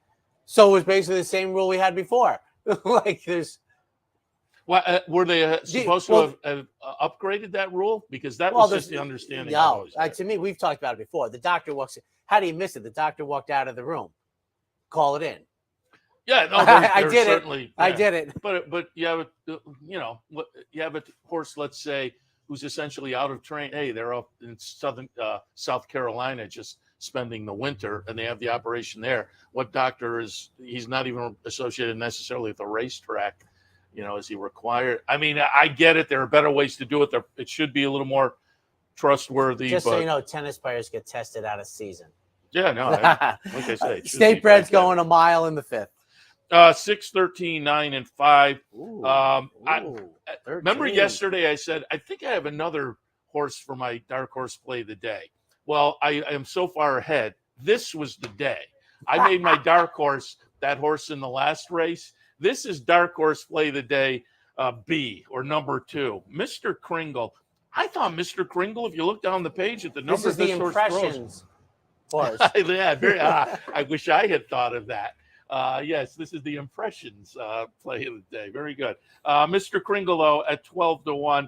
So it was basically the same rule we had before. Like there's. Well, were they supposed to have upgraded that rule? Because that was just the understanding. No, to me, we've talked about it before. The doctor walks in. How do you miss it? The doctor walked out of the room. Call it in. Yeah, no, I did certainly, it. Yeah. I did it. But you have you have a horse, let's say, who's essentially out of train. Hey, they're up in South Carolina, just spending the winter, and they have the operation there. What doctor is? He's not even associated necessarily with the racetrack. Is he required? I mean, I get it. There are better ways to do it. It should be a little more trustworthy. Just so you know, tennis players get tested out of season. Yeah, no. Like I say, State Bred's going a mile in the fifth. 6, 13, 9, and 5. I remember yesterday I said, I think I have another horse for my dark horse play of the day. Well, I am so far ahead. This was the day. I made my dark horse, that horse in the last race. This is dark horse play of the day, B, or number 2. Mr. Kringle. I thought Mr. Kringle, if you look down the page at the numbers, this is the impressions horse. Yeah, I wish I had thought of that. Yes, this is the impressions play of the day. Very good. Mr. Kringle, though, at 12-1,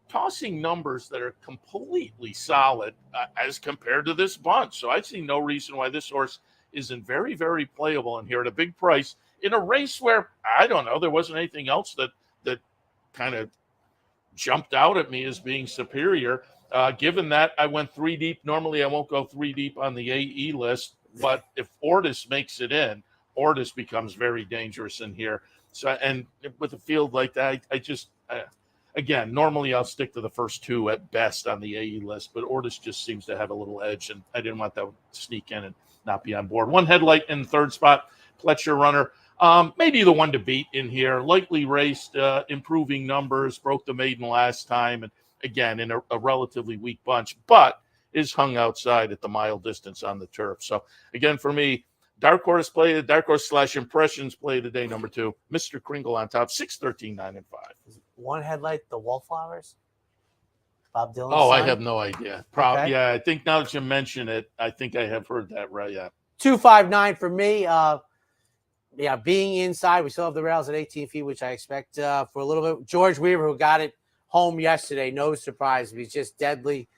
tossing numbers that are completely solid as compared to this bunch. So I see no reason why this horse isn't very, very playable in here at a big price in a race where, I don't know, there wasn't anything else that kind of jumped out at me as being superior. Given that I went 3 deep, normally I won't go 3 deep on the AE list, but if Ortis makes it in, Ortis becomes very dangerous in here. So, and with a field like that, I just, again, normally I'll stick to the first 2 at best on the AE list, but Ortis just seems to have a little edge, and I didn't want that to sneak in and not be on board. 1 headlight in the third spot, Pletcher runner. Maybe the one to beat in here, lightly raced, improving numbers, broke the maiden last time, and again, in a relatively weak bunch, but is hung outside at the mile distance on the turf. So again, for me, dark horse / impressions play of the day, number 2, Mr. Kringle on top, 6, 13, 9, and 5. 1 headlight, the Wallflowers? Bob Dylan. Oh, I have no idea. Okay. Yeah, I think now that you mention it, I think I have heard that right. Yeah. 259 for me. Being inside, we still have the rails at 18 feet, which I expect for a little bit. George Weaver, who got it home yesterday, no surprise. He's just deadly.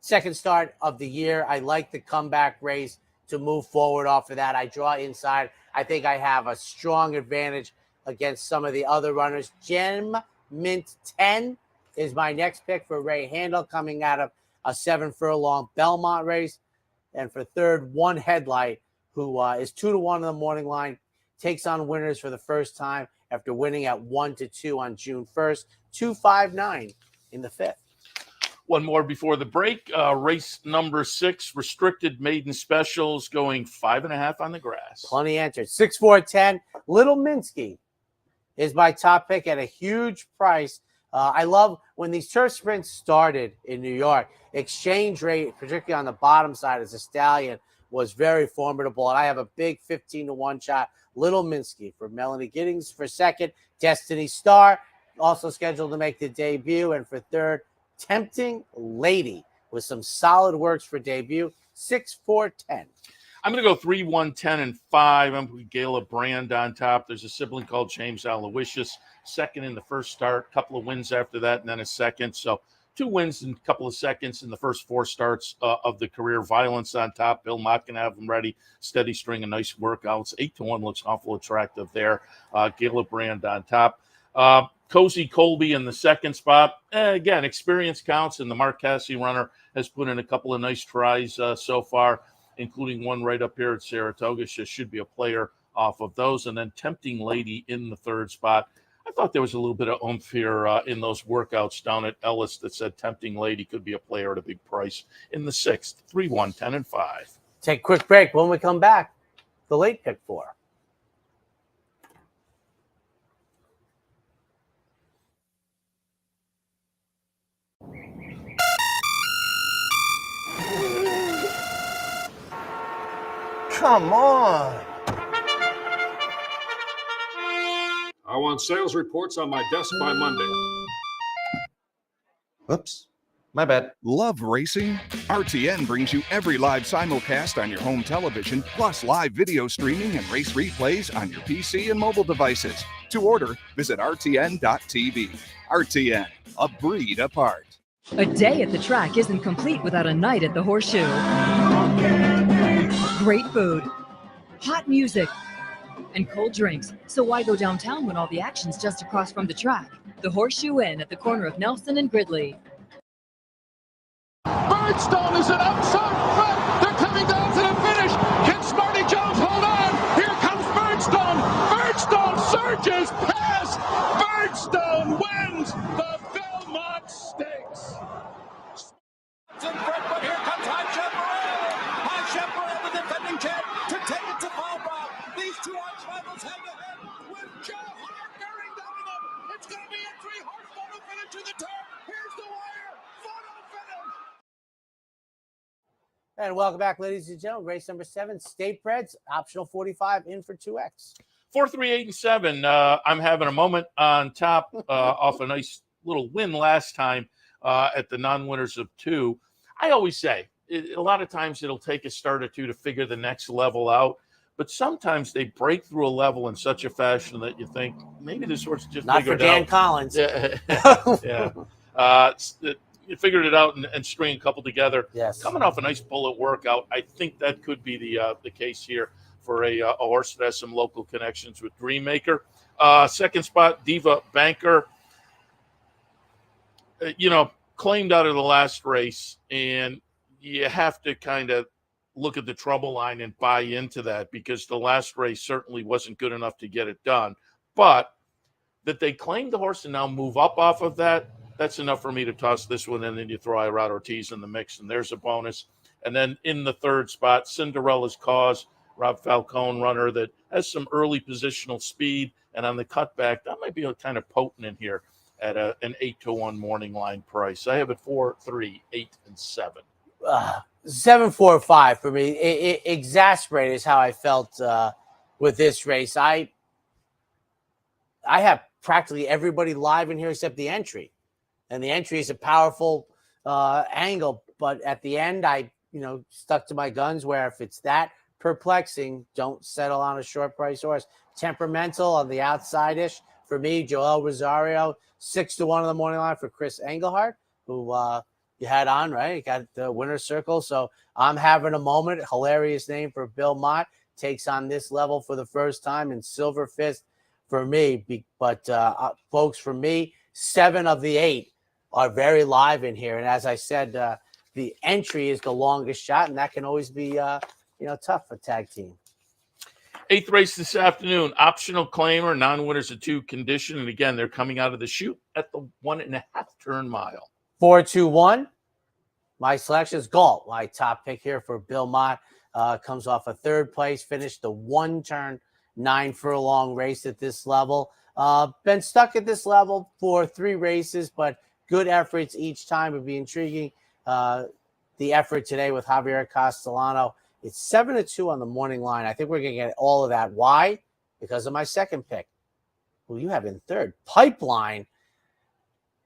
Second start of the year. I like the comeback race to move forward off of that. I draw inside. I think I have a strong advantage against some of the other runners. Gem Mint 10 is my next pick for Ray Handel, coming out of a 7 furlong Belmont race. And for third, 1 headlight, who is 2-1 in the morning line, takes on winners for the first time after winning at 1-2 on June 1st. 259 in the fifth. One more before the break. Race number 6, restricted maiden specials, going 5.5 on the grass. Plenty entered. 6-4-10. Little Minsky is my top pick at a huge price. I love when these turf sprints started in New York. Exchange rate, particularly on the bottom side, as a stallion, was very formidable. And I have a big 15-1 shot. Little Minsky for Melanie Giddings for second. Destiny Star also scheduled to make the debut. And for third, Tempting Lady with some solid works for debut. 6-4-10. I'm going to go 3-1, 10, and 5. I'm with Gala Brand on top. There's a sibling called James Aloysius, second in the first start, couple of wins after that, and then a second. So 2 wins in a couple of seconds in the first 4 starts of the career. Violence on top. Bill Mott can have them ready. Steady string of nice workouts. 8-1 looks awful attractive there. Gala Brand on top. Cozy Colby in the second spot. Again, experience counts, and the Mark Cassidy runner has put in a couple of nice tries so far, including one right up here at Saratoga. She should be a player off of those. And then Tempting Lady in the third spot. I thought there was a little bit of oomph here in those workouts down at Ellis that said Tempting Lady could be a player at a big price in the sixth. 3-1, 10, and 5. Take a quick break. When we come back, the late pick 4. Come on. I want sales reports on my desk by Monday. Oops, my bad. Love racing? RTN brings you every live simulcast on your home television, plus live video streaming and race replays on your PC and mobile devices. To order, visit rtn.tv. RTN, a breed apart. A day at the track isn't complete without a night at the Horseshoe. Great food, hot music, and cold drinks. So why go downtown when all the action's just across from the track? The Horseshoe Inn at the corner of Nelson and Gridley. Birdstone is an outside front. They're coming down to the finish. Can Smarty Jones hold on? Here comes Birdstone. Birdstone surges past. Birdstone wins the Belmont Stakes. In front, but here comes High Chaparral. High Chaparral, the defending champ, to take it to Falbrough. These two arch rivals head to head with Joe Hart bearing down on them. It's going to be a 3-horse photo finish to the turn. Here's the wire. Photo finish. And welcome back, ladies and gentlemen. Race number 7, State Breds, optional 45 in for 2X. 4, 3, 8, and 7. I'm having a moment on top off a nice little win last time at the non-winners of 2. I always say, a lot of times it'll take a start or 2 to figure the next level out. But sometimes they break through a level in such a fashion that you think maybe this horse just not figured for Dan out. Collins. Yeah. You figured it out and string a couple together. Yes. Coming off a nice bullet workout, I think that could be the case here for a horse that has some local connections with Dreammaker. Second spot, Diva Banker. Claimed out of the last race, and you have to kind of look at the trouble line and buy into that because the last race certainly wasn't good enough to get it done. But that they claimed the horse and now move up off of that, that's enough for me to toss this one in, and you throw Irad Ortiz in the mix, and there's a bonus. And then in the third spot, Cinderella's Cause, Rob Falcone runner that has some early positional speed, and on the cutback, that might be kind of potent in here at an 8-1 morning line price. I have it 4, 3, 8, and 7. 7, 4, 5 for me. It exasperated is how I felt with this race. I have practically everybody live in here except the entry, and the entry is a powerful angle. But at the end, I stuck to my guns. Where if it's that perplexing, don't settle on a short price horse. Temperamental on the outside ish for me. Joel Rosario 6-1 on the morning line for Chris Engelhardt, who you had on, right? You got the winner's circle. So I'm having a moment. Hilarious name for Bill Mott. Takes on this level for the first time in Silver Fist for me. But folks, for me, 7 of the 8 are very live in here. And as I said, the entry is the longest shot, and that can always be, tough for tag team. 8th race this afternoon, optional claimer, non-winners of 2 condition. And again, they're coming out of the chute at the 1.5 turn mile. 4-2-1. My selection is Galt. My top pick here for Bill Mott comes off a 3rd place, finished the 1-turn 9 furlong race at this level. Been stuck at this level for 3 races, but good efforts each time would be intriguing. The effort today with Javier Castellano It's 7-2 on the morning line. I think we're going to get all of that. Why? Because of my second pick. Who you have in third? Pipeline.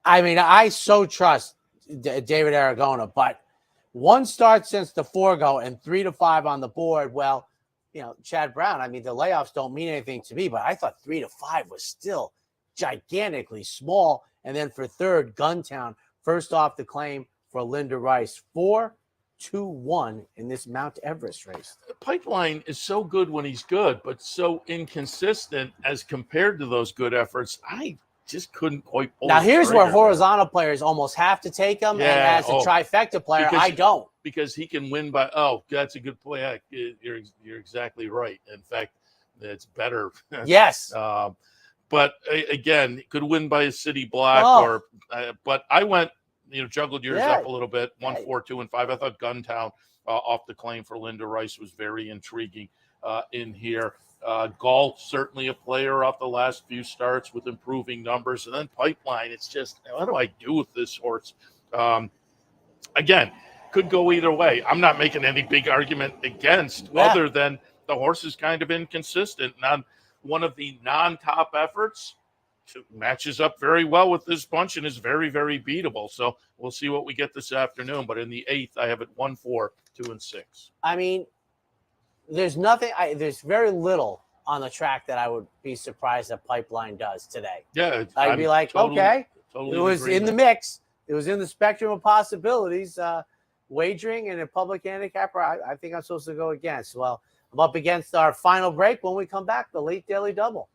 I mean, I so trust David Aragona, but one start since the 4-go and 3-5 on the board. Well, you know, Chad Brown, I mean, the layoffs don't mean anything to me, but I thought 3-5 was still gigantically small. And then for third, Guntown, first off the claim for Linda Rice. 4-2-1 in this Mount Everest race. Pipeline is so good when he's good, but so inconsistent as compared to those good efforts. I just couldn't quite pull Now, the here's where trigger. horizontal players almost have to take him, and as a trifecta player, I don't. Because he can win by, oh, that's a good play. You're exactly right. In fact, it's better. Yes. But again, could win by a city block but I went, juggled yours up a little bit. 1, 4, 2, and 5. I thought Guntown off the claim for Linda Rice was very intriguing in here. Galt, certainly a player off the last few starts with improving numbers. And then Pipeline, it's just, what do I do with this horse? Again, could go either way. I'm not making any big argument against other than the horse is kind of inconsistent. And on one of the non-top efforts, matches up very well with this bunch and is very, very beatable. So we'll see what we get this afternoon. But in the 8th, I have it 1, 4, 2, and 6. I mean, there's nothing. There's very little on the track that I would be surprised that Pipeline does today. Yeah, I'd be like, okay, it was in the mix. It was in the spectrum of possibilities. Wagering and a public handicapper, I think I'm supposed to go against. Well, I'm up against our final break. When we come back, the late daily double.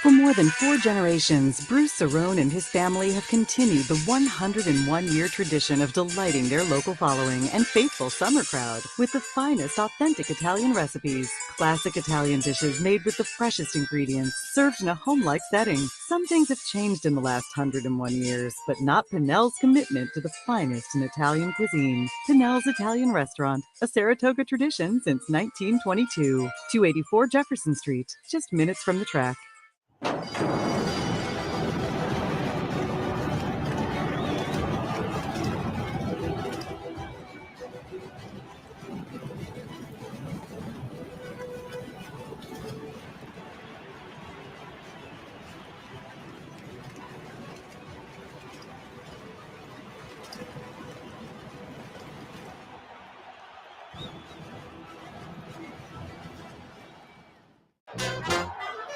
For more than 4 generations, Bruce Cerrone and his family have continued the 101-year tradition of delighting their local following and faithful summer crowd with the finest authentic Italian recipes. Classic Italian dishes made with the freshest ingredients, served in a home-like setting. Some things have changed in the last 101 years, but not Pinnell's commitment to the finest in Italian cuisine. Pinnell's Italian Restaurant, a Saratoga tradition since 1922. 284 Jefferson Street, just minutes from the track.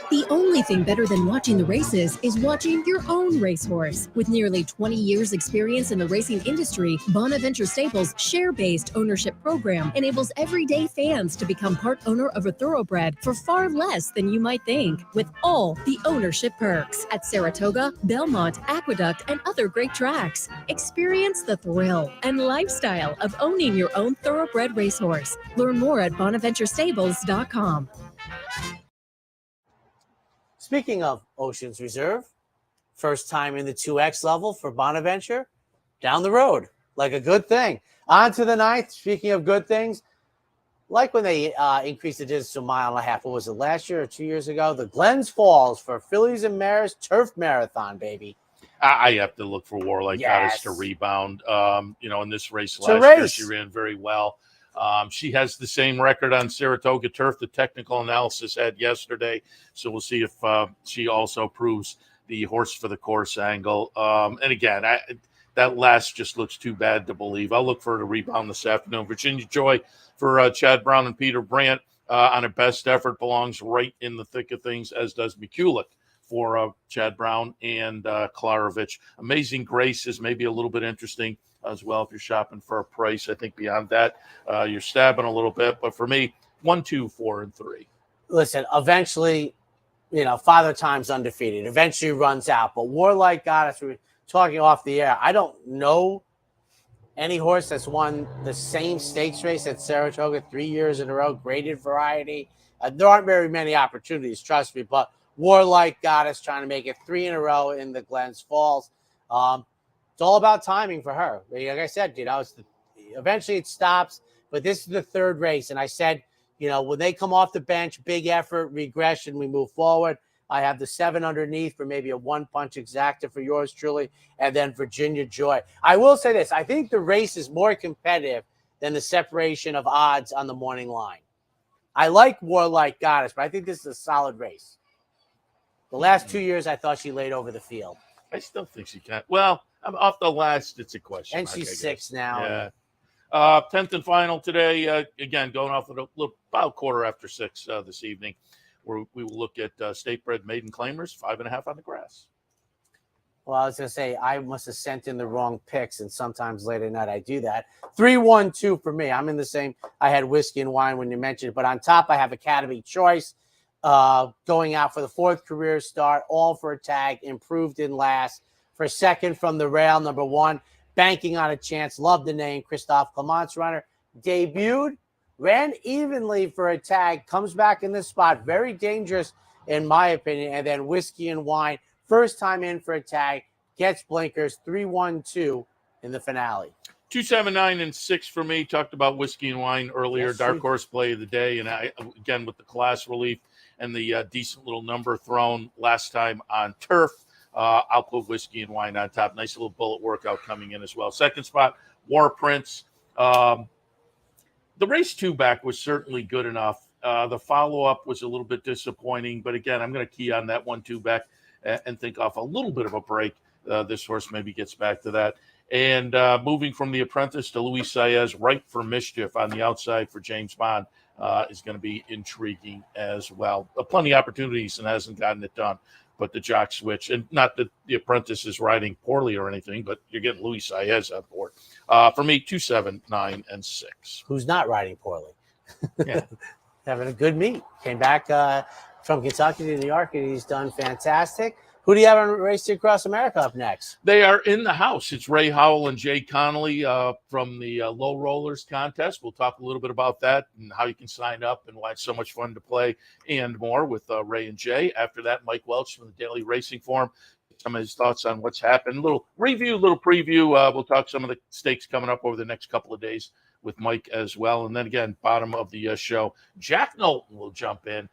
The only thing better than watching the races is watching your own racehorse. With nearly 20 years experience in the racing industry, Bonaventure Staples' share-based ownership program enables everyday fans to become part owner of a thoroughbred for far less than you might think, with all the ownership perks at Saratoga, Belmont, Aqueduct, and other great tracks. Experience the thrill and lifestyle of owning your own thoroughbred racehorse. Learn more at bonaventurestables.com. Speaking of Oceans Reserve, first time in the 2X level for Bonaventure, down the road, like a good thing. On to the 9th. Speaking of good things, like when they increased the distance to 1.5 miles, what was it, last year or 2 years ago? The Glens Falls for Fillies and Mares Turf Marathon, baby. I have to look for Warlike Goddess to rebound. In this race last year, she ran very well. She has the same record on Saratoga turf the technical analysis had yesterday. So we'll see if she also proves the horse for the course angle. And again, that last just looks too bad to believe. I'll look for her to rebound this afternoon. Virginia Joy for Chad Brown and Peter Brandt on a best effort belongs right in the thick of things, as does McCulloch for Chad Brown and Klarovich. Amazing Grace is maybe a little bit interesting as well if you're shopping for a price. I think beyond that, you're stabbing a little bit. But for me, 1, 2, 4, and 3. Listen, eventually, Father Time's undefeated. Eventually runs out. But Warlike Goddess, we were talking off the air. I don't know any horse that's won the same stakes race at Saratoga 3 years in a row, graded variety. There aren't very many opportunities, trust me. But Warlike Goddess trying to make it 3 in a row in the Glens Falls. It's all about timing for her. Like I said, eventually it stops, but this is the third race. And I said, when they come off the bench, big effort, regression, we move forward. I have the 7 underneath for maybe a one-punch exacta for yours truly, and then Virginia Joy. I will say this. I think the race is more competitive than the separation of odds on the morning line. I like Warlike Goddess, but I think this is a solid race. The last 2 years, I thought she laid over the field. I still think she can. Well, I'm off the last. It's a question. And she's 6 now. Yeah. 10th and final today. Again, going off at about 6:15 this evening, where we will look at state-bred maiden claimers, 5.5 on the grass. Well, I was going to say, I must have sent in the wrong picks, and sometimes late at night I do that. 3-1-2 for me. I'm in the same. I had Whiskey and Wine when you mentioned it, but on top I have Academy Choice going out for the 4th career start, all for a tag, improved in last. For second from the rail, number 1, banking on a chance. Love the name. Christophe Clement's runner. Debuted, ran evenly for a tag, comes back in this spot. Very dangerous in my opinion. And then Whiskey and Wine, first time in for a tag, gets blinkers, 3-1-2 in the finale. 2, 7, 9, and 6 for me. Talked about Whiskey and Wine earlier. Yes, Dark horse play of the day. And I, again, with the class relief and the decent little number thrown last time on turf, I'll put Whiskey and Wine on top. Nice little bullet workout coming in as well. Second spot, War Prince. The race 2 back was certainly good enough. The follow-up was a little bit disappointing. But, again, I'm going to key on that 1-2 back and think off a little bit of a break. This horse maybe gets back to that. And moving from the Apprentice to Luis Saez, Right for Mischief on the outside for James Bond is going to be intriguing as well. Plenty of opportunities and hasn't gotten it done. But the jock switch, and not that the Apprentice is riding poorly or anything, but you're getting Luis Saez on board. For me, 2, 7, 9, and 6. Who's not riding poorly? Yeah. Having a good meet. Came back from Kentucky to New York, and he's done fantastic. Who do you have on Racing Across America up next? They are in the house. It's Ray Howell and Jay Connolly from the Low Rollers contest. We'll talk a little bit about that and how you can sign up and why it's so much fun to play and more with Ray and Jay. After that, Mike Welch from the Daily Racing Forum. Some of his thoughts on what's happened. Little review, little preview. We'll talk some of the stakes coming up over the next couple of days with Mike as well. And then again, bottom of the show, Jack Knowlton will jump in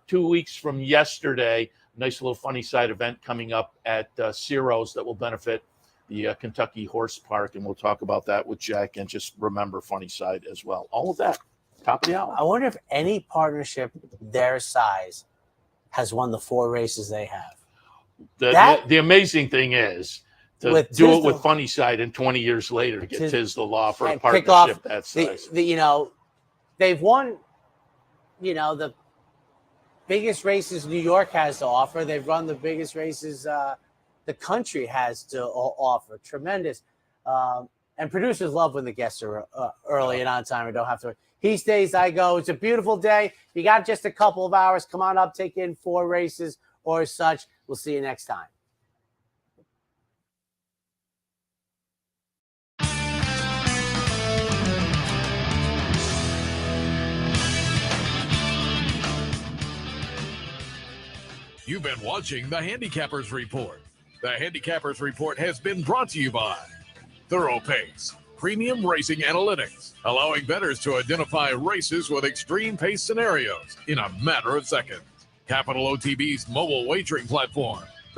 2 weeks from yesterday. Nice little funny side event coming up at Ciro's that will benefit the Kentucky Horse Park, and we'll talk about that with Jack. And just remember funny side as well. All of that, top of the hour. I wonder if any partnership their size has won the 4 races they have. The amazing thing is to do it with funny side and 20 years later to get Tisdale Law for a partnership that size. They've won, the biggest races New York has to offer. They've run the biggest races the country has to offer. Tremendous. And producers love when the guests are early and on time and don't have to. He stays, I go. It's a beautiful day. You got just a couple of hours. Come on up, take in 4 races or such. We'll see you next time. You've been watching the Handicappers Report. The Handicappers Report has been brought to you by Thorough Pace, Premium Racing Analytics, allowing bettors to identify races with extreme pace scenarios in a matter of seconds. Capital OTB's mobile wagering platform,